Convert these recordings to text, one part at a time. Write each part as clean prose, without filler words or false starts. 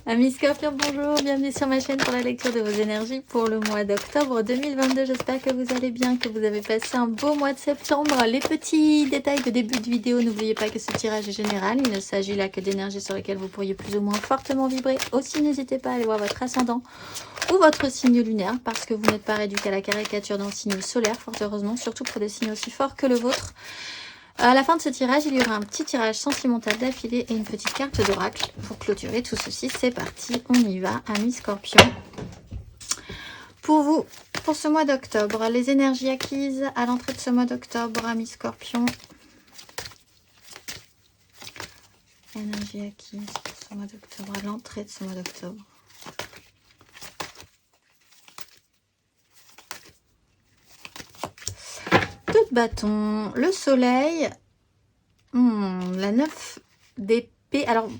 Amis Scorpion, bonjour, bienvenue sur ma chaîne pour la lecture de vos énergies pour le mois d'octobre 2022. J'espère que vous allez bien, que vous avez passé un beau mois de septembre. Les petits détails de début de vidéo, n'oubliez pas que ce tirage est général. Il ne s'agit là que d'énergies sur lesquelles vous pourriez plus ou moins fortement vibrer. Aussi, n'hésitez pas à aller voir votre ascendant ou votre signe lunaire parce que vous n'êtes pas réduit qu'à la caricature d'un signe solaire, fort heureusement, surtout pour des signes aussi forts que le vôtre. À la fin de ce tirage, il y aura un petit tirage sentimental d'affilée et une petite carte d'oracle pour clôturer tout ceci. C'est parti, on y va, amis Scorpion. Pour vous, pour ce mois d'octobre, les énergies acquises à l'entrée de ce mois d'octobre, amis Scorpion. Énergie acquise pour ce mois d'octobre, à l'entrée de ce mois d'octobre. Deux de bâton, le soleil, la 9 d'épée. Alors,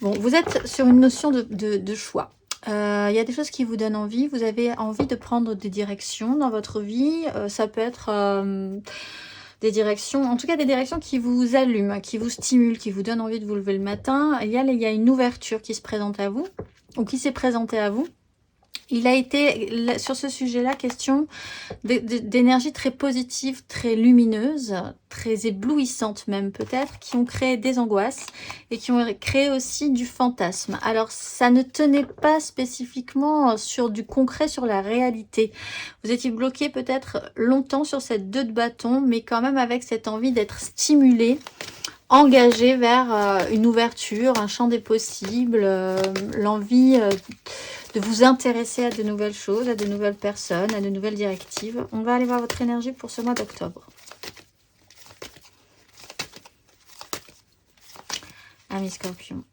bon, vous êtes sur une notion de choix. Il y a des choses qui vous donnent envie. Vous avez envie de prendre des directions dans votre vie. Ça peut être des directions, en tout cas des directions qui vous allument, qui vous stimulent, qui vous donnent envie de vous lever le matin. Il y a une ouverture qui se présente à vous, ou qui s'est présentée à vous. Il a été, sur ce sujet-là, question d'énergie très positive, très lumineuse, très éblouissante même peut-être, qui ont créé des angoisses et qui ont créé aussi du fantasme. Alors, ça ne tenait pas spécifiquement sur du concret, sur la réalité. Vous étiez bloqué peut-être longtemps sur cette 2 de bâton, mais quand même avec cette envie d'être stimulé, engagé vers une ouverture, un champ des possibles, l'envie de vous intéresser à de nouvelles choses, à de nouvelles personnes, à de nouvelles directives. On va aller voir votre énergie pour ce mois d'octobre. Amis Scorpion.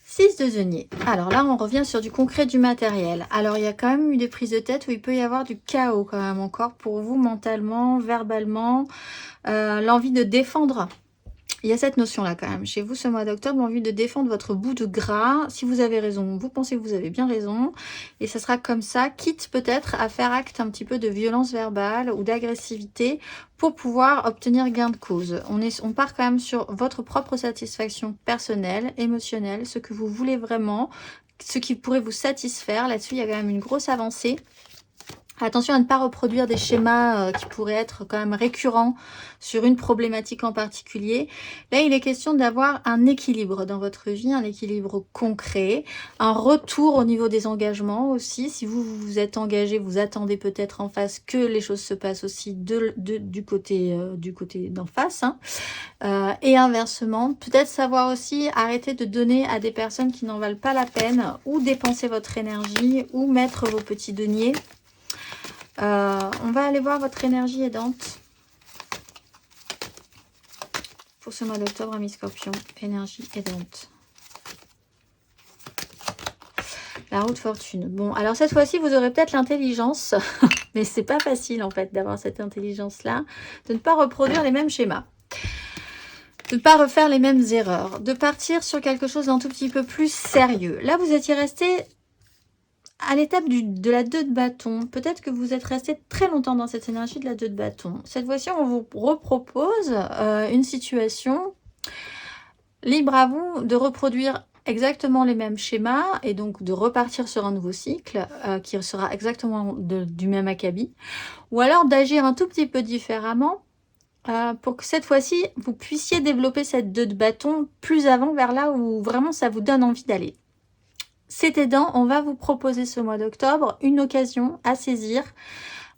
6 de denier. Alors là, on revient sur du concret, du matériel. Alors, il y a quand même eu des prises de tête où il peut y avoir du chaos quand même encore pour vous, mentalement, verbalement. L'envie de défendre. Il y a cette notion-là quand même. Chez vous, ce mois d'octobre, l'envie de défendre votre bout de gras. Si vous avez raison, vous pensez que vous avez bien raison. Et ça sera comme ça, quitte peut-être à faire acte un petit peu de violence verbale ou d'agressivité pour pouvoir obtenir gain de cause. On part quand même sur votre propre satisfaction personnelle, émotionnelle, ce que vous voulez vraiment, ce qui pourrait vous satisfaire. Là-dessus, il y a quand même une grosse avancée. Attention à ne pas reproduire des schémas qui pourraient être quand même récurrents sur une problématique en particulier. Là, il est question d'avoir un équilibre dans votre vie, un équilibre concret, un retour au niveau des engagements aussi. Si vous vous êtes engagé, vous attendez peut-être en face que les choses se passent aussi du côté d'en face. Hein. Et inversement, peut-être savoir aussi arrêter de donner à des personnes qui n'en valent pas la peine ou dépenser votre énergie ou mettre vos petits deniers. On va aller voir votre énergie aidante pour ce mois d'octobre, amis Scorpion. Énergie aidante. La roue de fortune. Bon, alors cette fois-ci, vous aurez peut-être l'intelligence, mais c'est pas facile en fait d'avoir cette intelligence-là, de ne pas reproduire les mêmes schémas, de ne pas refaire les mêmes erreurs, de partir sur quelque chose d'un tout petit peu plus sérieux. Là, vous étiez resté à l'étape de la 2 de bâton. Peut-être que vous êtes resté très longtemps dans cette énergie de la 2 de bâton. Cette fois-ci, on vous repropose une situation libre à vous de reproduire exactement les mêmes schémas et donc de repartir sur un nouveau cycle qui sera exactement du même acabit. Ou alors d'agir un tout petit peu différemment pour que cette fois-ci, vous puissiez développer cette 2 de bâton plus avant vers là où vraiment ça vous donne envie d'aller. C'est aidant, on va vous proposer ce mois d'octobre une occasion à saisir,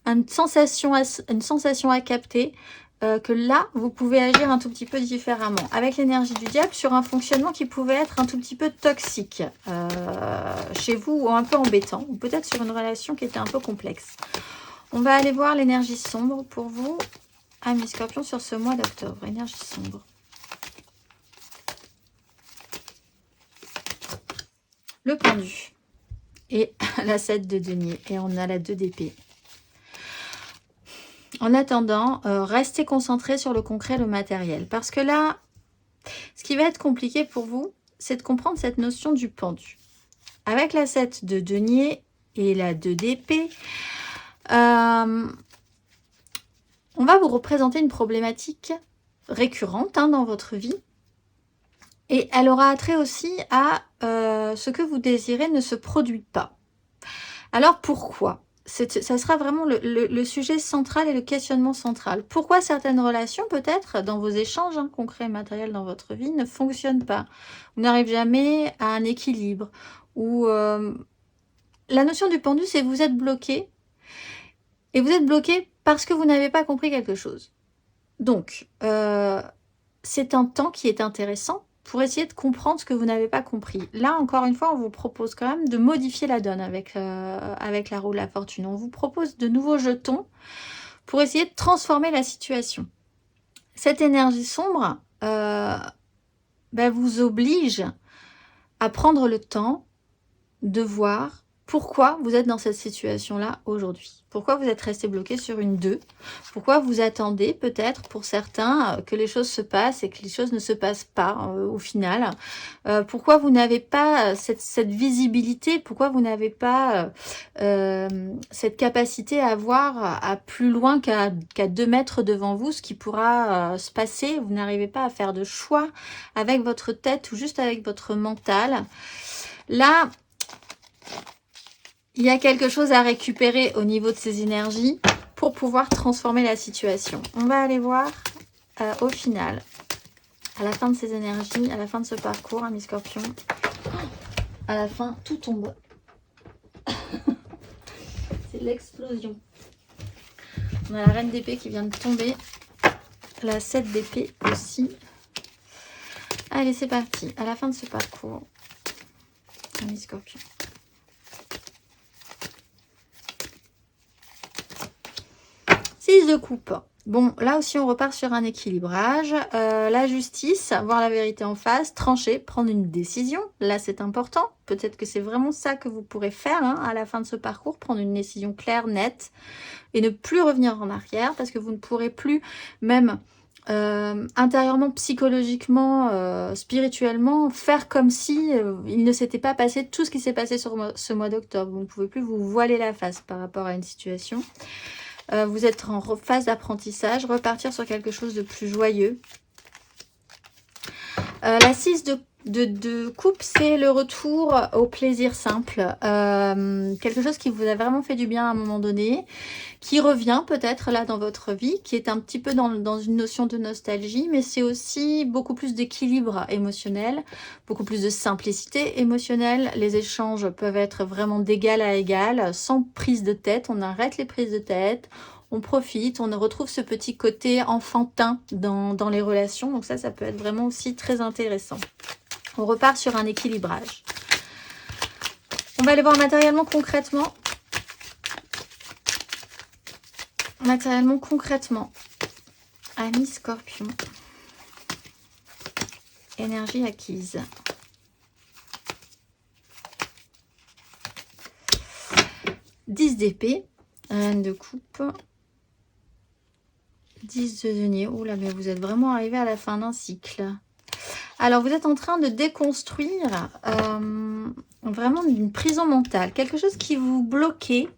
une sensation à capter, que là, vous pouvez agir un tout petit peu différemment. Avec l'énergie du diable, sur un fonctionnement qui pouvait être un tout petit peu toxique chez vous ou un peu embêtant, ou peut-être sur une relation qui était un peu complexe. On va aller voir l'énergie sombre pour vous, amis Scorpion, sur ce mois d'octobre. Énergie sombre. Le pendu et la 7 de denier et on a la 2 d'épée. En attendant, restez concentrés sur le concret, le matériel, parce que là, ce qui va être compliqué pour vous, c'est de comprendre cette notion du pendu. Avec la 7 de denier et la 2 d'épée, on va vous représenter une problématique récurrente dans votre vie Et elle aura attrait aussi à ce que vous désirez ne se produit pas. Alors pourquoi? Ça sera vraiment le sujet central et le questionnement central. Pourquoi certaines relations, peut-être, dans vos échanges concrets et matériels dans votre vie, ne fonctionnent pas? Vous n'arrivez jamais à un équilibre. Ou la notion du pendu, c'est vous êtes bloqué. Et vous êtes bloqué parce que vous n'avez pas compris quelque chose. Donc, c'est un temps qui est intéressant pour essayer de comprendre ce que vous n'avez pas compris. Là, encore une fois, on vous propose quand même de modifier la donne avec la roue de la fortune. On vous propose de nouveaux jetons pour essayer de transformer la situation. Cette énergie sombre vous oblige à prendre le temps de voir pourquoi vous êtes dans cette situation-là aujourd'hui. Pourquoi vous êtes resté bloqué sur une 2. Pourquoi vous attendez peut-être pour certains que les choses se passent et que les choses ne se passent pas au final. Pourquoi vous n'avez pas cette visibilité. Pourquoi vous n'avez pas cette capacité à voir à plus loin qu'à 2 mètres devant vous ce qui pourra se passer. Vous n'arrivez pas à faire de choix avec votre tête ou juste avec votre mental. Là, il y a quelque chose à récupérer au niveau de ces énergies pour pouvoir transformer la situation. On va aller voir au final, à la fin de ces énergies, à la fin de ce parcours, amis scorpions. À la fin, tout tombe. C'est l'explosion. On a la reine d'épée qui vient de tomber. La 7 d'épée aussi. Allez, c'est parti. À la fin de ce parcours, amis scorpions. 6 de coupe. Bon, là aussi, on repart sur un équilibrage. La justice, voir la vérité en face, trancher, prendre une décision. Là, c'est important. Peut-être que c'est vraiment ça que vous pourrez faire à la fin de ce parcours. Prendre une décision claire, nette et ne plus revenir en arrière parce que vous ne pourrez plus, même intérieurement, psychologiquement, spirituellement, faire comme si il ne s'était pas passé tout ce qui s'est passé sur ce mois d'octobre. Vous ne pouvez plus vous voiler la face par rapport à une situation. Vous êtes en phase d'apprentissage, repartir sur quelque chose de plus joyeux. La 6 de coupe, c'est le retour au plaisir simple. Quelque chose qui vous a vraiment fait du bien à un moment donné, qui revient peut-être là dans votre vie, qui est un petit peu dans une notion de nostalgie, mais c'est aussi beaucoup plus d'équilibre émotionnel, beaucoup plus de simplicité émotionnelle. Les échanges peuvent être vraiment d'égal à égal, sans prise de tête. On arrête les prises de tête. On profite, on retrouve ce petit côté enfantin dans les relations. Donc ça peut être vraiment aussi très intéressant. On repart sur un équilibrage. On va aller voir matériellement, concrètement. Matériellement, concrètement. Amis scorpion. Énergie acquise. « 10 d'épée. Reine de coupe. 10 de denier. Oula, mais vous êtes vraiment arrivé à la fin d'un cycle. Alors, vous êtes en train de déconstruire vraiment une prison mentale. Quelque chose qui vous bloquait.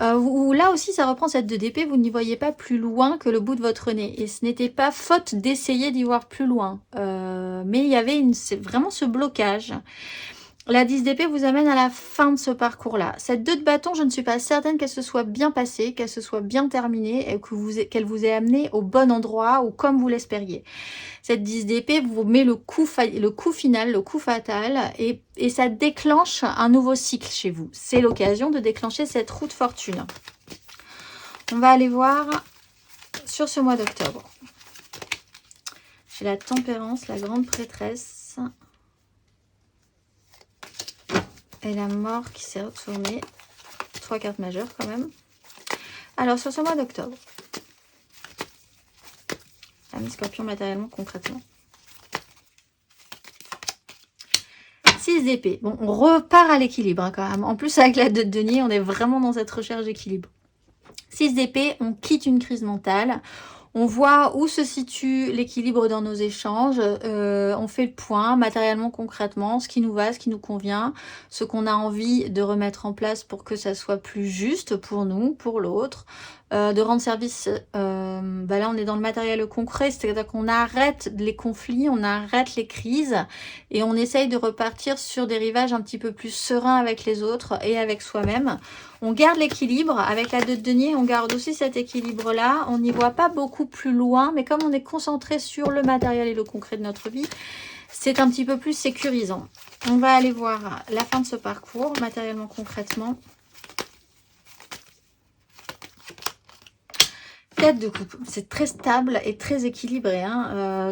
Où là aussi, ça reprend cette 2 d'épée. Vous n'y voyez pas plus loin que le bout de votre nez. Et ce n'était pas faute d'essayer d'y voir plus loin. Mais il y avait vraiment ce blocage. La 10 d'épée vous amène à la fin de ce parcours-là. Cette 2 de bâton, je ne suis pas certaine qu'elle se soit bien passée, qu'elle se soit bien terminée et qu'elle vous ait amené au bon endroit ou comme vous l'espériez. Cette 10 d'épée vous met le coup final, le coup fatal et ça déclenche un nouveau cycle chez vous. C'est l'occasion de déclencher cette roue de fortune. On va aller voir sur ce mois d'octobre. J'ai la tempérance, la grande prêtresse. Et la mort qui s'est retournée. 3 cartes majeures quand même. Alors, sur ce mois d'octobre. Amis scorpion, matériellement, concrètement. 6 d'épée. Bon, on repart à l'équilibre quand même. En plus, avec la 2 de denier, on est vraiment dans cette recherche d'équilibre. 6 d'épée, on quitte une crise mentale. On voit où se situe l'équilibre dans nos échanges. On fait le point matériellement, concrètement, ce qui nous va, ce qui nous convient, ce qu'on a envie de remettre en place pour que ça soit plus juste pour nous, pour l'autre. de rendre service. Bah là, on est dans le matériel concret, c'est-à-dire qu'on arrête les conflits, on arrête les crises et on essaye de repartir sur des rivages un petit peu plus sereins avec les autres et avec soi-même. On garde l'équilibre. Avec la 2 de denier, on garde aussi cet équilibre-là. On n'y voit pas beaucoup plus loin, mais comme on est concentré sur le matériel et le concret de notre vie, c'est un petit peu plus sécurisant. On va aller voir la fin de ce parcours, matériellement, concrètement. 4 de coupe, c'est très stable et très équilibré hein,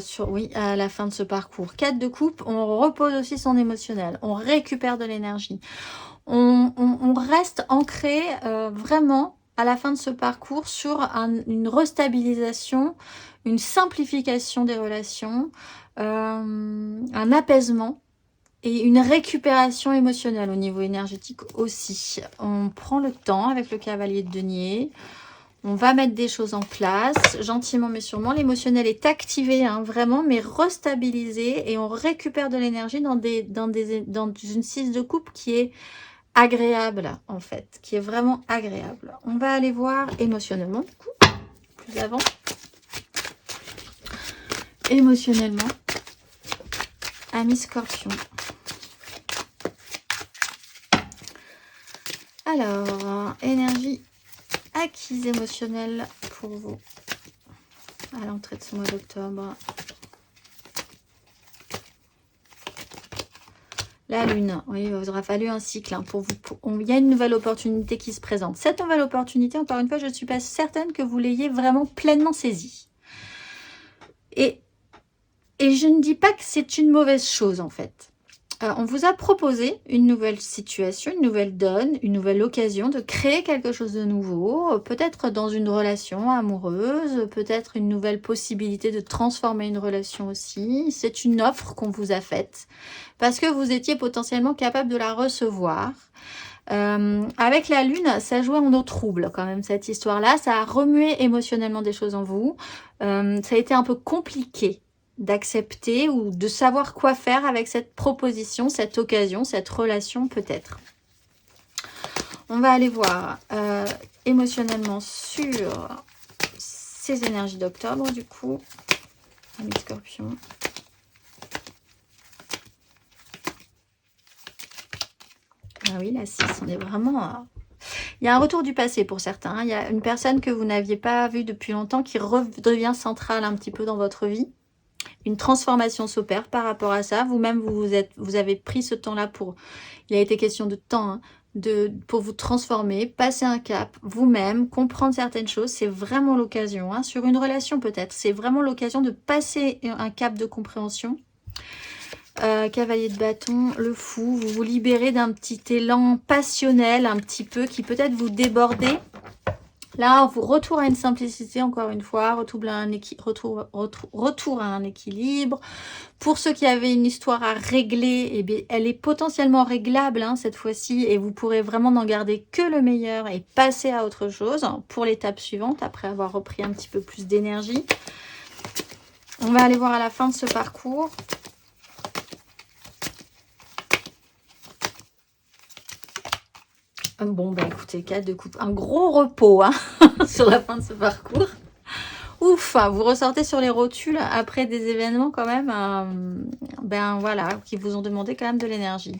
à la fin de ce parcours. 4 de coupe, on repose aussi son émotionnel, on récupère de l'énergie. On reste ancré vraiment à la fin de ce parcours sur une restabilisation, une simplification des relations, un apaisement et une récupération émotionnelle au niveau énergétique aussi. On prend le temps avec le cavalier de denier. On va mettre des choses en place, gentiment mais sûrement. L'émotionnel est activé, hein, vraiment, mais restabilisé. Et on récupère de l'énergie dans une 6 de coupe qui est agréable, en fait. Qui est vraiment agréable. On va aller voir émotionnellement, du coup, plus avant. Émotionnellement, ami Scorpion. Alors, énergie acquise émotionnelle pour vous à l'entrée de ce mois d'octobre. La lune, oui, il aura fallu un cycle hein, pour vous. Il y a une nouvelle opportunité qui se présente. Cette nouvelle opportunité, encore une fois, je ne suis pas certaine que vous l'ayez vraiment pleinement saisie. Et je ne dis pas que c'est une mauvaise chose, en fait. On vous a proposé une nouvelle situation, une nouvelle donne, une nouvelle occasion de créer quelque chose de nouveau, peut-être dans une relation amoureuse, peut-être une nouvelle possibilité de transformer une relation aussi. C'est une offre qu'on vous a faite parce que vous étiez potentiellement capable de la recevoir. Avec la lune, ça jouait en eau trouble quand même cette histoire-là. Ça a remué émotionnellement des choses en vous. Ça a été un peu compliqué d'accepter ou de savoir quoi faire avec cette proposition, cette occasion, cette relation peut-être. On va aller voir émotionnellement sur ces énergies d'octobre du coup. Ami Scorpion. Ah oui, la 6, on est vraiment... Il y a un retour du passé pour certains. Hein. Il y a une personne que vous n'aviez pas vue depuis longtemps qui redevient centrale un petit peu dans votre vie. Une transformation s'opère par rapport à ça. Vous-même, vous avez pris ce temps-là pour... Il a été question de temps, hein, pour vous transformer, passer un cap vous-même, comprendre certaines choses. C'est vraiment l'occasion. Hein, sur une relation peut-être. C'est vraiment l'occasion de passer un cap de compréhension. Cavalier de bâton, le fou. Vous vous libérez d'un petit élan passionnel un petit peu qui peut-être vous débordez. Là, vous retour à une simplicité, encore une fois, retour à un équilibre. Pour ceux qui avaient une histoire à régler, eh bien, elle est potentiellement réglable hein, cette fois-ci et vous pourrez vraiment n'en garder que le meilleur et passer à autre chose pour l'étape suivante après avoir repris un petit peu plus d'énergie. On va aller voir à la fin de ce parcours. Bon, bah écoutez, 4 de coupe. Un gros repos hein, sur la fin de ce parcours. Ouf, vous ressortez sur les rotules après des événements quand même, ben voilà, qui vous ont demandé quand même de l'énergie.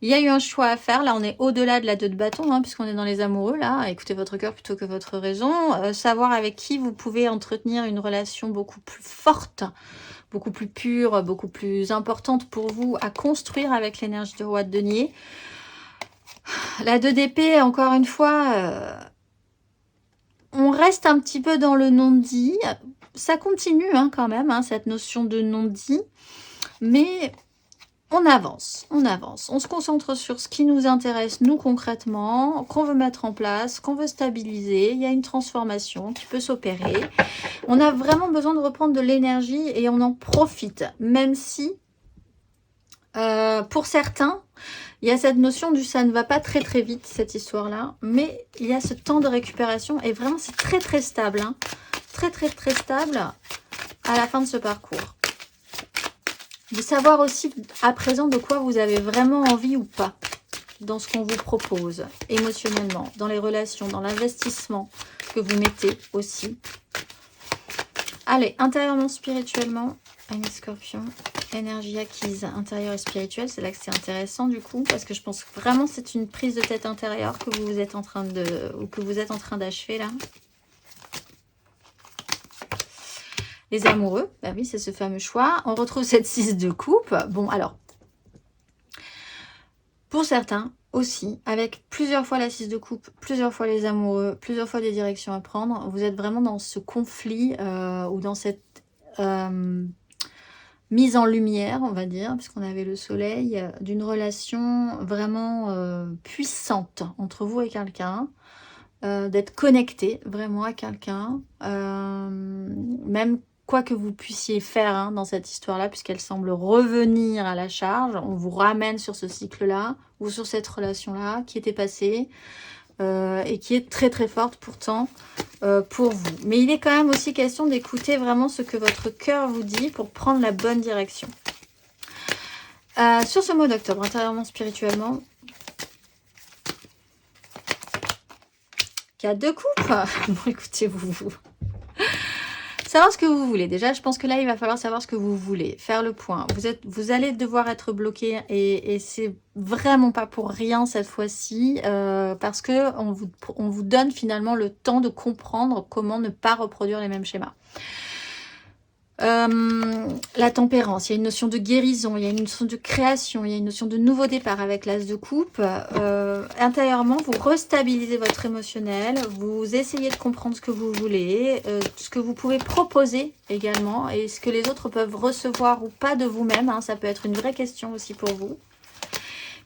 Il y a eu un choix à faire. Là, on est au-delà de la 2 de bâton, hein, puisqu'on est dans les amoureux, là. Écoutez votre cœur plutôt que votre raison. Savoir avec qui vous pouvez entretenir une relation beaucoup plus forte, beaucoup plus pure, beaucoup plus importante pour vous à construire avec l'énergie du roi de denier. La 2 d'épée, encore une fois, on reste un petit peu dans le non-dit. Ça continue hein, quand même, hein, cette notion de non-dit. Mais on avance, on avance. On se concentre sur ce qui nous intéresse, nous, concrètement, qu'on veut mettre en place, qu'on veut stabiliser. Il y a une transformation qui peut s'opérer. On a vraiment besoin de reprendre de l'énergie et on en profite. Même si, pour certains... Il y a cette notion du ça ne va pas très très vite, cette histoire-là. Mais il y a ce temps de récupération et vraiment c'est très très stable. Hein, très très très stable à la fin de ce parcours. De savoir aussi à présent de quoi vous avez vraiment envie ou pas. Dans ce qu'on vous propose, émotionnellement, dans les relations, dans l'investissement, dans ce que vous avez envie ou pas. Dans ce qu'on vous propose, émotionnellement, dans les relations, dans l'investissement, dans ce que vous avez envie ou pas. que vous mettez aussi. Allez, intérieurement, spirituellement, Amis Scorpion, énergie acquise intérieure et spirituelle. C'est là que c'est intéressant du coup, parce que je pense vraiment que c'est une prise de tête intérieure que vous êtes en train de, ou que vous êtes en train d'achever là. Les amoureux, bah oui, c'est ce fameux choix. On retrouve cette 6 de coupe. Bon, alors, pour certains aussi, avec plusieurs fois la 6 de coupe, plusieurs fois les amoureux, plusieurs fois des directions à prendre, vous êtes vraiment dans ce conflit ou dans cette mise en lumière, on va dire, puisqu'on avait le soleil, d'une relation vraiment puissante entre vous et quelqu'un, d'être connecté vraiment à quelqu'un, même quoi que vous puissiez faire hein, dans cette histoire-là, puisqu'elle semble revenir à la charge, on vous ramène sur ce cycle-là, ou sur cette relation-là, qui était passée, et qui est très très forte pourtant pour vous. Mais il est quand même aussi question d'écouter vraiment ce que votre cœur vous dit pour prendre la bonne direction. Sur ce mois d'octobre, intérieurement, spirituellement, il y a 2 coupes. Bon, écoutez, vous savoir ce que vous voulez. Déjà, je pense que là, il va falloir savoir ce que vous voulez. Faire le point. Vous allez devoir être bloqué et c'est vraiment pas pour rien cette fois-ci parce que on vous donne finalement le temps de comprendre comment ne pas reproduire les mêmes schémas. La tempérance, il y a une notion de guérison, il y a une notion de création, il y a une notion de nouveau départ avec l'as de coupe. Intérieurement, vous restabilisez votre émotionnel, vous essayez de comprendre ce que vous voulez, ce que vous pouvez proposer également et ce que les autres peuvent recevoir ou pas de vous-même. Hein, ça peut être une vraie question aussi pour vous.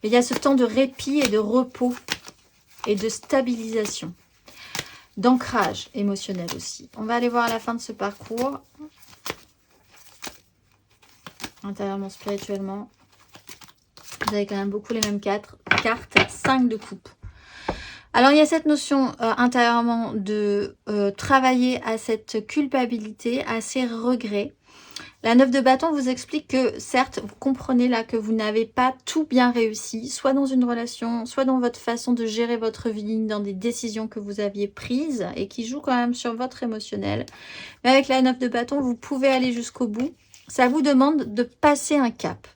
Mais il y a ce temps de répit et de repos et de stabilisation, d'ancrage émotionnel aussi. On va aller voir à la fin de ce parcours. Intérieurement, spirituellement, vous avez quand même beaucoup les mêmes cartes. 5 de coupe. Alors, il y a cette notion intérieurement de travailler à cette culpabilité, à ces regrets. La 9 de bâton vous explique que, certes, vous comprenez là que vous n'avez pas tout bien réussi, soit dans une relation, soit dans votre façon de gérer votre vie, dans des décisions que vous aviez prises et qui jouent quand même sur votre émotionnel. Mais avec la 9 de bâton, vous pouvez aller jusqu'au bout. Ça vous demande de passer un cap,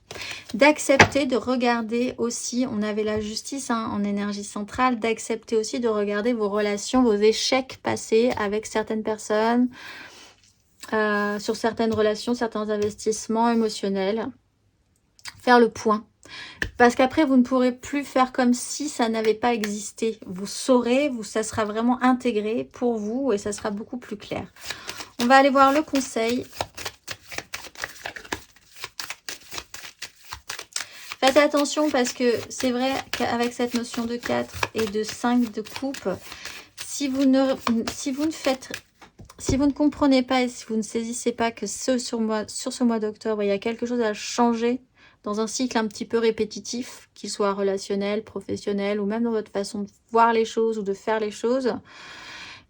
d'accepter de regarder aussi, on avait la justice hein, en énergie centrale, d'accepter aussi de regarder vos relations, vos échecs passés avec certaines personnes, sur certaines relations, certains investissements émotionnels, faire le point. Parce qu'après, vous ne pourrez plus faire comme si ça n'avait pas existé. Vous saurez, ça sera vraiment intégré pour vous et ça sera beaucoup plus clair. On va aller voir le conseil. Faites attention parce que c'est vrai qu'avec cette notion de 4 et de 5 de coupe, si vous ne comprenez pas et si vous ne saisissez pas que sur ce mois d'octobre, il y a quelque chose à changer dans un cycle un petit peu répétitif, qu'il soit relationnel, professionnel ou même dans votre façon de voir les choses ou de faire les choses,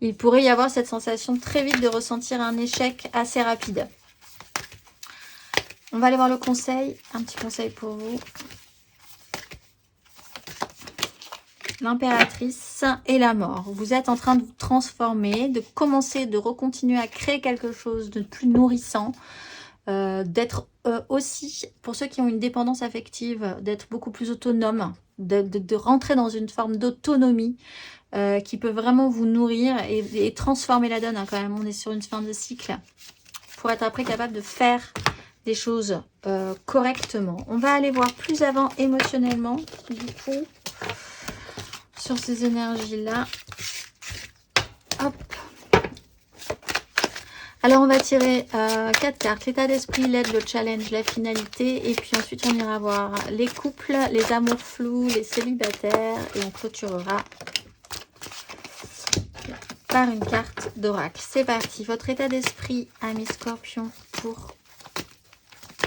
il pourrait y avoir cette sensation très vite de ressentir un échec assez rapide. On va aller voir le conseil, un petit conseil pour vous. L'impératrice et la mort. Vous êtes en train de vous transformer, de commencer, de recontinuer à créer quelque chose de plus nourrissant, d'être aussi, pour ceux qui ont une dépendance affective, d'être beaucoup plus autonome, de rentrer dans une forme d'autonomie qui peut vraiment vous nourrir et transformer la donne. Hein, quand même, on est sur une fin de cycle pour être après capable de faire des choses correctement. On va aller voir plus avant émotionnellement, du coup, sur ces énergies-là. Hop. Alors, on va tirer 4 cartes. L'état d'esprit, l'aide, le challenge, la finalité. Et puis ensuite, on ira voir les couples, les amours flous, les célibataires. Et on clôturera par une carte d'oracle. C'est parti. Votre état d'esprit, amis Scorpion, pour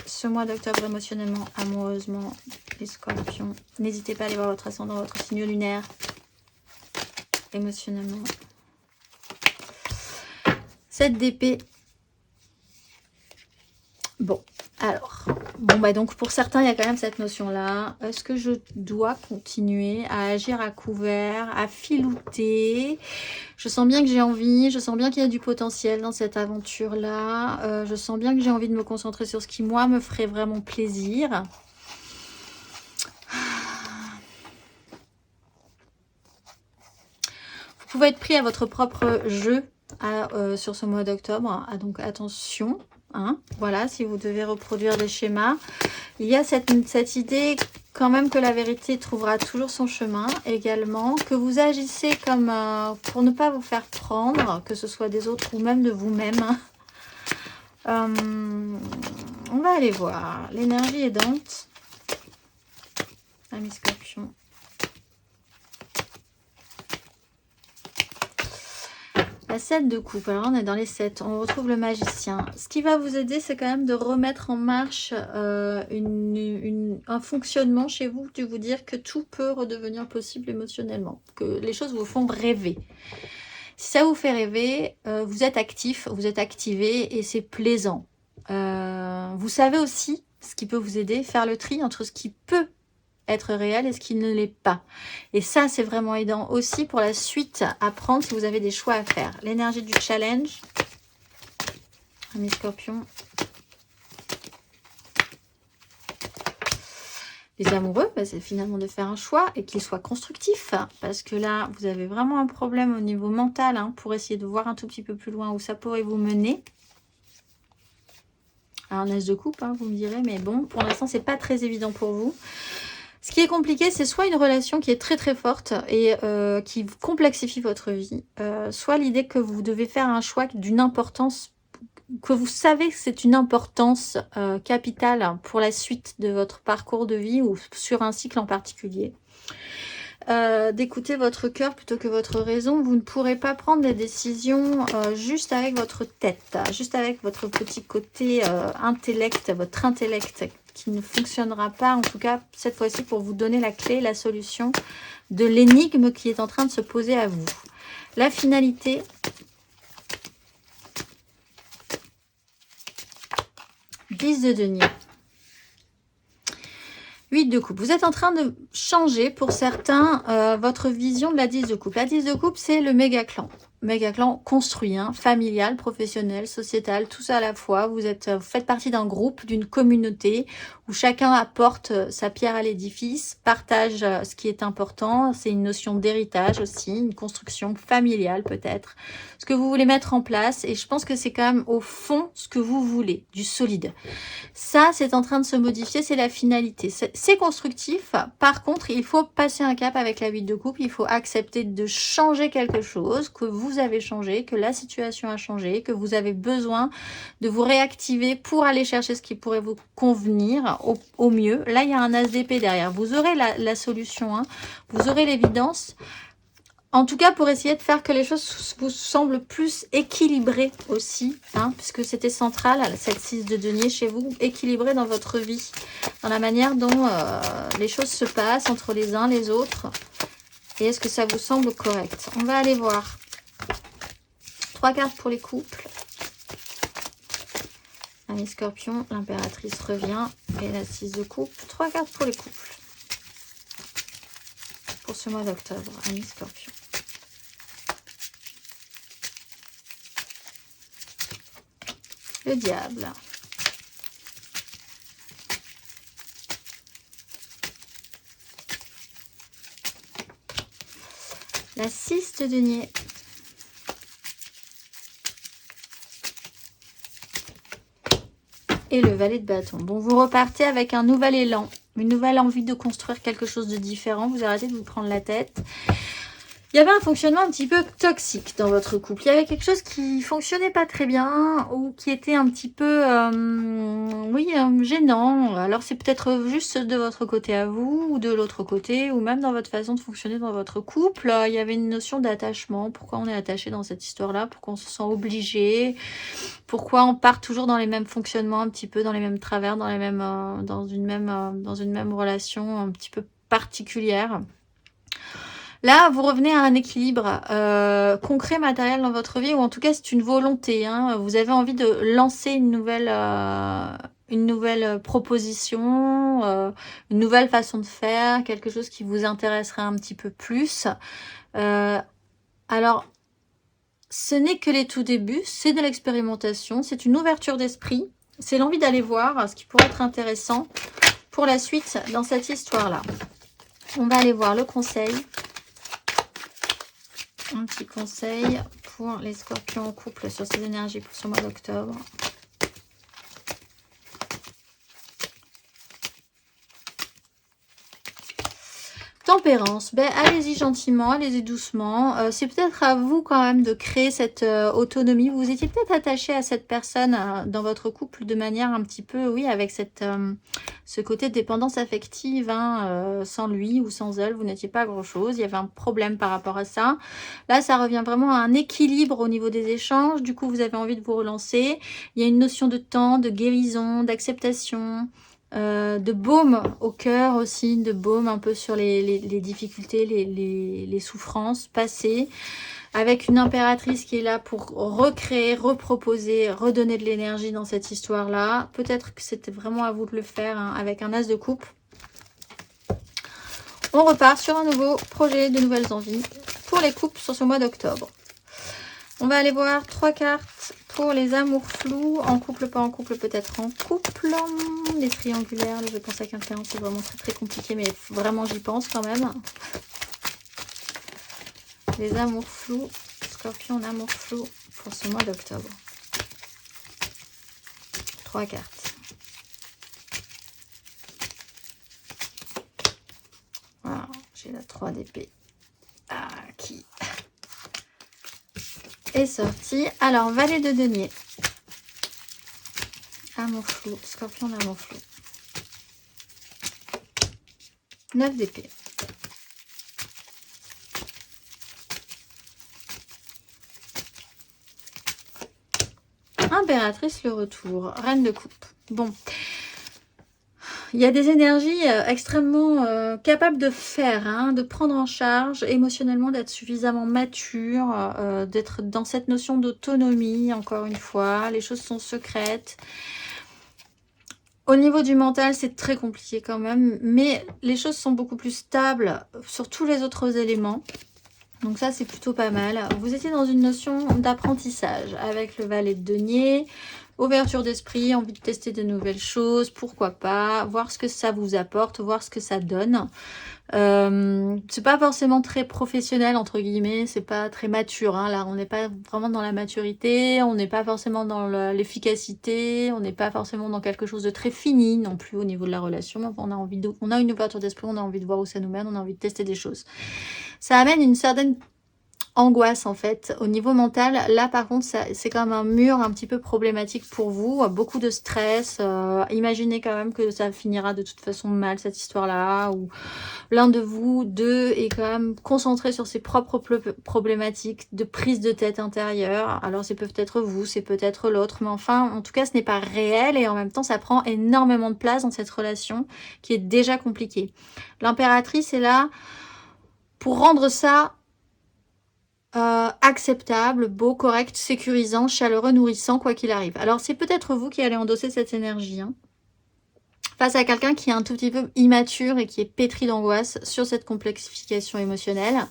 ce mois d'octobre émotionnellement, amoureusement, les Scorpions. N'hésitez pas à aller voir votre ascendant, votre signe lunaire, émotionnellement. 7 d'épée. Bon, alors, Bon, bah donc pour certains, il y a quand même cette notion-là. Est-ce que je dois continuer à agir à couvert, à filouter? Je sens bien que j'ai envie, je sens bien qu'il y a du potentiel dans cette aventure-là. Je sens bien que j'ai envie de me concentrer sur ce qui, moi, me ferait vraiment plaisir. Vous pouvez être pris à votre propre jeu sur ce mois d'octobre. Donc attention. Hein, voilà, si vous devez reproduire des schémas. Il y a cette idée quand même que la vérité trouvera toujours son chemin également, que vous agissez comme pour ne pas vous faire prendre, que ce soit des autres ou même de vous-même. On va aller voir. L'énergie aidante. Ami Scorpion. La 7 de coupe, alors on est dans les 7, on retrouve le magicien. Ce qui va vous aider, c'est quand même de remettre en marche un fonctionnement chez vous, de vous dire que tout peut redevenir possible émotionnellement, que les choses vous font rêver. Si ça vous fait rêver, vous êtes actif, vous êtes activé et c'est plaisant. Vous savez aussi, ce qui peut vous aider, faire le tri entre ce qui peut être réel et ce qui ne l'est pas. Et ça, c'est vraiment aidant aussi pour la suite à prendre si vous avez des choix à faire. L'énergie du challenge. Ami Scorpion. Les amoureux, bah, c'est finalement de faire un choix et qu'il soit constructif. Parce que là, vous avez vraiment un problème au niveau mental pour essayer de voir un tout petit peu plus loin où ça pourrait vous mener. Un as de coupe, vous me direz, mais bon, pour l'instant, c'est pas très évident pour vous. Ce qui est compliqué, c'est soit une relation qui est très très forte et qui complexifie votre vie, soit l'idée que vous devez faire un choix d'une importance, que vous savez que c'est une importance capitale pour la suite de votre parcours de vie ou sur un cycle en particulier. D'écouter votre cœur plutôt que votre raison. Vous ne pourrez pas prendre des décisions juste avec votre tête, juste avec votre petit côté intellect, votre intellect qui ne fonctionnera pas, en tout cas cette fois-ci pour vous donner la clé, la solution de l'énigme qui est en train de se poser à vous. La finalité. Dix de denier. 8 de coupe. Vous êtes en train de changer pour certains votre vision de la 10 de coupe. La 10 de coupe, c'est le méga clan. Méga clan construit, familial, professionnel, sociétal, tout ça à la fois. Vous faites partie d'un groupe, d'une communauté où chacun apporte sa pierre à l'édifice, partage ce qui est important. C'est une notion d'héritage aussi, une construction familiale peut-être. Ce que vous voulez mettre en place, et je pense que c'est quand même au fond ce que vous voulez, du solide. Ça, c'est en train de se modifier, c'est la finalité. C'est constructif. Par contre, il faut passer un cap avec la 8 de coupe. Il faut accepter de changer quelque chose, que vous avez changé, que la situation a changé, que vous avez besoin de vous réactiver pour aller chercher ce qui pourrait vous convenir au mieux. Là, il y a un as d'épée derrière. Vous aurez la solution, vous aurez l'évidence. En tout cas, pour essayer de faire que les choses vous semblent plus équilibrées aussi, puisque c'était central, cette 6 de denier chez vous, équilibré dans votre vie, dans la manière dont les choses se passent entre les uns les autres. Et est-ce que ça vous semble correct? On va aller voir. 3 cartes pour les couples. Ami Scorpion, l'impératrice revient, et la 6 de coupe. 3 cartes pour les couples. Pour ce mois d'octobre, Ami Scorpion. Le diable. La 6 de denier. Et le valet de bâton. Bon, vous repartez avec un nouvel élan, une nouvelle envie de construire quelque chose de différent. Vous arrêtez de vous prendre la tête. Il y avait un fonctionnement un petit peu toxique dans votre couple. Il y avait quelque chose qui fonctionnait pas très bien ou qui était un petit peu, gênant. Alors c'est peut-être juste de votre côté à vous ou de l'autre côté ou même dans votre façon de fonctionner dans votre couple. Il y avait une notion d'attachement. Pourquoi on est attaché dans cette histoire-là? Pourquoi on se sent obligé? Pourquoi on part toujours dans les mêmes fonctionnements, un petit peu dans les mêmes travers, dans une même relation un petit peu particulière? Là, vous revenez à un équilibre concret, matériel dans votre vie, ou en tout cas, c'est une volonté. Vous avez envie de lancer une nouvelle une nouvelle proposition, une nouvelle façon de faire, quelque chose qui vous intéresserait un petit peu plus. Alors, ce n'est que les tout débuts, c'est de l'expérimentation, c'est une ouverture d'esprit, c'est l'envie d'aller voir ce qui pourrait être intéressant pour la suite dans cette histoire-là. On va aller voir le conseil. Un petit conseil pour les scorpions en couple sur ces énergies pour ce mois d'octobre. Tempérance, ben, allez-y gentiment, allez-y doucement. C'est peut-être à vous quand même de créer cette autonomie. Vous étiez peut-être attaché à cette personne dans votre couple de manière un petit peu, oui, avec ce côté de dépendance affective. Hein, sans lui ou sans elle, vous n'étiez pas grand-chose. Il y avait un problème par rapport à ça. Là, ça revient vraiment à un équilibre au niveau des échanges. Du coup, vous avez envie de vous relancer. Il y a une notion de temps, de guérison, d'acceptation. De baume au cœur aussi, de baume un peu sur les difficultés, les souffrances passées, avec une impératrice qui est là pour recréer, reproposer, redonner de l'énergie dans cette histoire-là. Peut-être que c'était vraiment à vous de le faire hein, avec un as de coupe. On repart sur un nouveau projet, de nouvelles envies pour les couples sur ce mois d'octobre. On va aller voir 3 cartes pour les amours flous, en couple, pas en couple, peut-être en couple. Les triangulaires, je pense à quelqu'un, c'est vraiment très compliqué, mais vraiment j'y pense quand même. Les amours flous, scorpion en amour flou pour ce mois d'octobre. 3 cartes. Voilà, j'ai la 3 d'épée. Ah, qui est sorti. Alors, valet de denier. Amour flou, scorpion d'amour flou. 9 d'épée. Impératrice, le retour. Reine de coupe. Bon. Il y a des énergies extrêmement capables de faire, hein, de prendre en charge émotionnellement, d'être suffisamment mature, d'être dans cette notion d'autonomie, encore une fois. Les choses sont secrètes. Au niveau du mental, c'est très compliqué quand même, mais les choses sont beaucoup plus stables sur tous les autres éléments. Donc ça, c'est plutôt pas mal. Vous étiez dans une notion d'apprentissage avec le valet de denier, ouverture d'esprit, envie de tester de nouvelles choses, pourquoi pas, voir ce que ça vous apporte, voir ce que ça donne. C'est pas forcément très professionnel, entre guillemets, c'est pas très mature. Hein. Là, on n'est pas vraiment dans la maturité, on n'est pas forcément dans l'efficacité, on n'est pas forcément dans quelque chose de très fini non plus au niveau de la relation. On a une ouverture d'esprit, on a envie de voir où ça nous mène, on a envie de tester des choses. Ça amène une certaine angoisse en fait au niveau mental. Là par contre c'est comme un mur un petit peu problématique pour vous, beaucoup de stress. Imaginez quand même que ça finira de toute façon mal cette histoire là, ou l'un de vous deux est quand même concentré sur ses propres problématiques de prise de tête intérieure. Alors c'est peut-être vous, c'est peut-être l'autre, mais enfin en tout cas ce n'est pas réel, et en même temps ça prend énormément de place dans cette relation qui est déjà compliquée. L'impératrice est là pour rendre ça acceptable, beau, correct, sécurisant, chaleureux, nourrissant, quoi qu'il arrive. Alors c'est peut-être vous qui allez endosser cette énergie, hein, face à quelqu'un qui est un tout petit peu immature et qui est pétri d'angoisse sur cette complexification émotionnelle.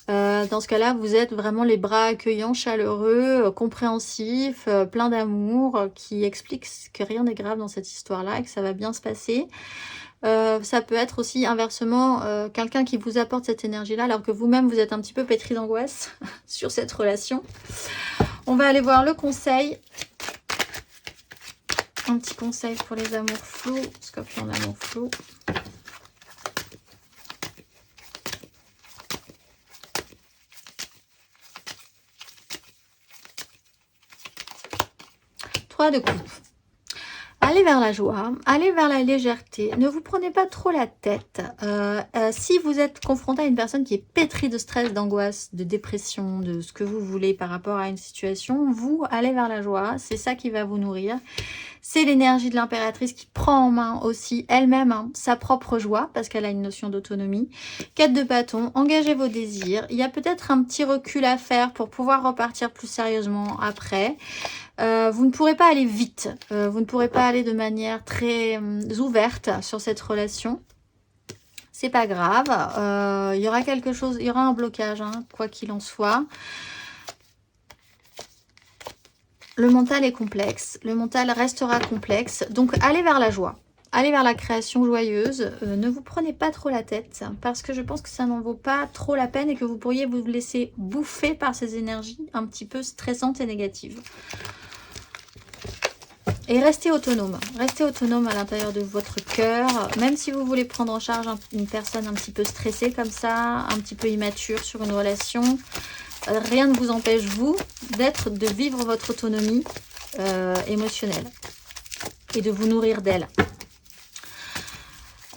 Dans ce cas-là, vous êtes vraiment les bras accueillants, chaleureux, compréhensifs, plein d'amour, qui expliquent que rien n'est grave dans cette histoire-là et que ça va bien se passer. Ça peut être aussi inversement quelqu'un qui vous apporte cette énergie-là alors que vous-même vous êtes un petit peu pétri d'angoisse sur cette relation. On va aller voir le conseil. Un petit conseil pour les amours flous. Scorpion d'amour flou. Trois de coupe. Allez vers la joie, allez vers la légèreté, ne vous prenez pas trop la tête. Si vous êtes confronté à une personne qui est pétrie de stress, d'angoisse, de dépression, de ce que vous voulez par rapport à une situation, vous allez vers la joie, c'est ça qui va vous nourrir. C'est l'énergie de l'impératrice qui prend en main aussi elle-même hein, sa propre joie, parce qu'elle a une notion d'autonomie. 4 de bâton, engagez vos désirs. Il y a peut-être un petit recul à faire pour pouvoir repartir plus sérieusement après. Vous ne pourrez pas aller vite, vous ne pourrez pas aller de manière très ouverte sur cette relation. C'est pas grave, il y aura quelque chose, il y aura un blocage, hein, quoi qu'il en soit. Le mental est complexe, le mental restera complexe, donc allez vers la joie. Allez vers la création joyeuse, ne vous prenez pas trop la tête, parce que je pense que ça n'en vaut pas trop la peine et que vous pourriez vous laisser bouffer par ces énergies un petit peu stressantes et négatives. Et restez autonome à l'intérieur de votre cœur, même si vous voulez prendre en charge une personne un petit peu stressée comme ça, un petit peu immature sur une relation, rien ne vous empêche, vous, de vivre votre autonomie émotionnelle et de vous nourrir d'elle.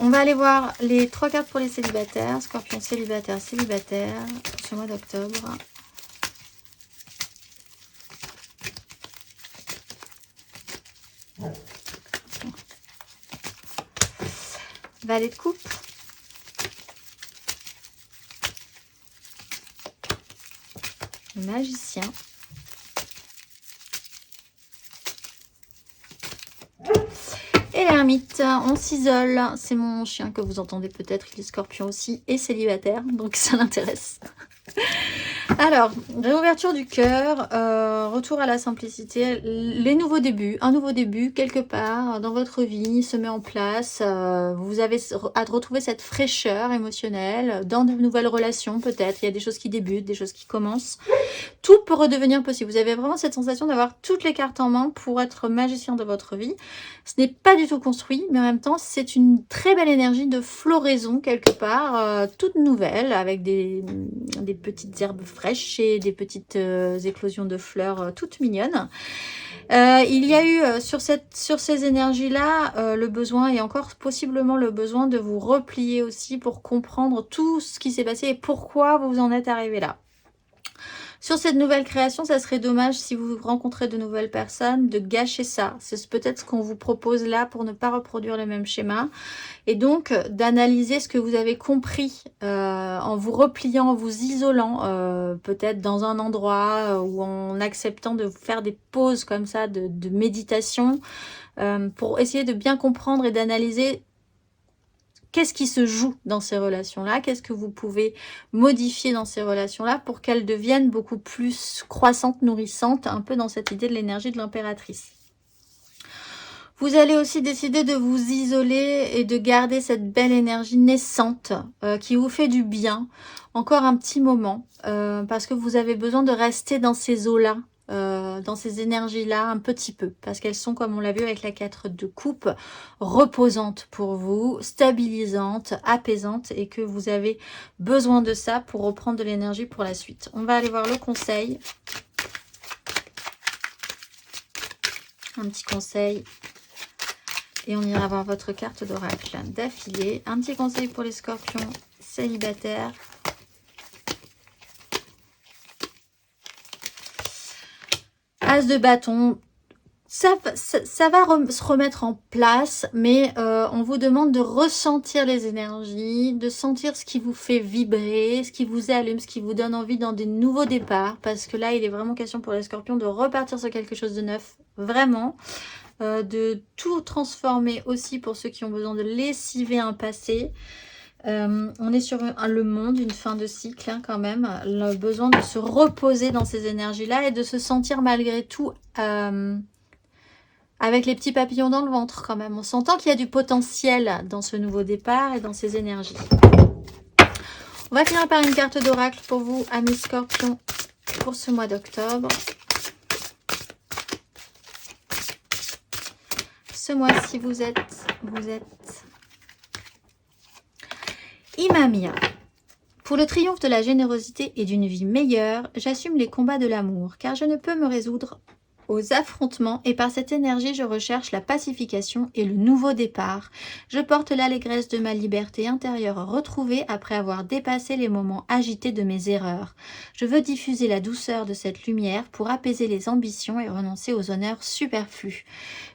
On va aller voir les 3 cartes pour les célibataires. Scorpion célibataire, célibataire, ce mois d'octobre. Valet de coupe. Magicien. Et l'ermite, on s'isole. C'est mon chien que vous entendez peut-être, il est scorpion aussi et célibataire, donc ça l'intéresse. Alors, réouverture du cœur, retour à la simplicité, les nouveaux débuts, un nouveau début quelque part dans votre vie se met en place, vous avez à retrouver cette fraîcheur émotionnelle, dans de nouvelles relations peut-être, il y a des choses qui débutent, des choses qui commencent, tout peut redevenir possible, vous avez vraiment cette sensation d'avoir toutes les cartes en main pour être magicien de votre vie, ce n'est pas du tout construit, mais en même temps c'est une très belle énergie de floraison quelque part, toute nouvelle, avec des petites herbes fraîches et des petites éclosions de fleurs toutes mignonnes. Il y a eu sur ces énergies-là le besoin et encore possiblement le besoin de vous replier aussi pour comprendre tout ce qui s'est passé et pourquoi vous en êtes arrivé là. Sur cette nouvelle création, ça serait dommage si vous rencontrez de nouvelles personnes de gâcher ça. C'est peut-être ce qu'on vous propose là pour ne pas reproduire le même schéma. Et donc d'analyser ce que vous avez compris en vous repliant, en vous isolant, peut-être dans un endroit ou en acceptant de faire des pauses comme ça de méditation pour essayer de bien comprendre et d'analyser qu'est-ce qui se joue dans ces relations-là, qu'est-ce que vous pouvez modifier dans ces relations-là pour qu'elles deviennent beaucoup plus croissantes, nourrissantes, un peu dans cette idée de l'énergie de l'impératrice. Vous allez aussi décider de vous isoler et de garder cette belle énergie naissante qui vous fait du bien, encore un petit moment, parce que vous avez besoin de rester dans ces eaux-là, dans ces énergies-là un petit peu, parce qu'elles sont, comme on l'a vu avec la 4 de coupe, reposantes pour vous, stabilisantes, apaisantes, et que vous avez besoin de ça pour reprendre de l'énergie pour la suite. On va aller voir le conseil. Un petit conseil. Et on ira voir votre carte d'oracle d'affilée. Un petit conseil pour les scorpions célibataires. As de bâton. Ça va se remettre en place, mais on vous demande de ressentir les énergies, de sentir ce qui vous fait vibrer, ce qui vous allume, ce qui vous donne envie dans des nouveaux départs. Parce que là, il est vraiment question pour les scorpions de repartir sur quelque chose de neuf. Vraiment. De tout transformer aussi pour ceux qui ont besoin de lessiver un passé. On est sur le monde, une fin de cycle hein, quand même. Le besoin de se reposer dans ces énergies-là et de se sentir malgré tout avec les petits papillons dans le ventre quand même. On s'entend qu'il y a du potentiel dans ce nouveau départ et dans ces énergies. On va finir par une carte d'oracle pour vous, amis scorpions, pour ce mois d'octobre. Ce mois-ci, vous êtes Imamia. Pour le triomphe de la générosité et d'une vie meilleure, j'assume les combats de l'amour, car je ne peux me résoudre aux affrontements et par cette énergie, je recherche la pacification et le nouveau départ. Je porte l'allégresse de ma liberté intérieure retrouvée après avoir dépassé les moments agités de mes erreurs. Je veux diffuser la douceur de cette lumière pour apaiser les ambitions et renoncer aux honneurs superflus.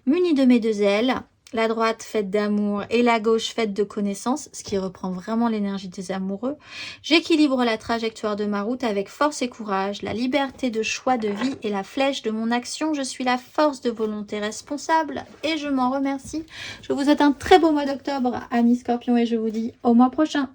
Munie de mes 2 ailes, La droite faite d'amour et la gauche faite de connaissances, ce qui reprend vraiment l'énergie des amoureux. J'équilibre la trajectoire de ma route avec force et courage, la liberté de choix de vie et la flèche de mon action. Je suis la force de volonté responsable et je m'en remercie. Je vous souhaite un très beau mois d'octobre, amis Scorpions, et je vous dis au mois prochain.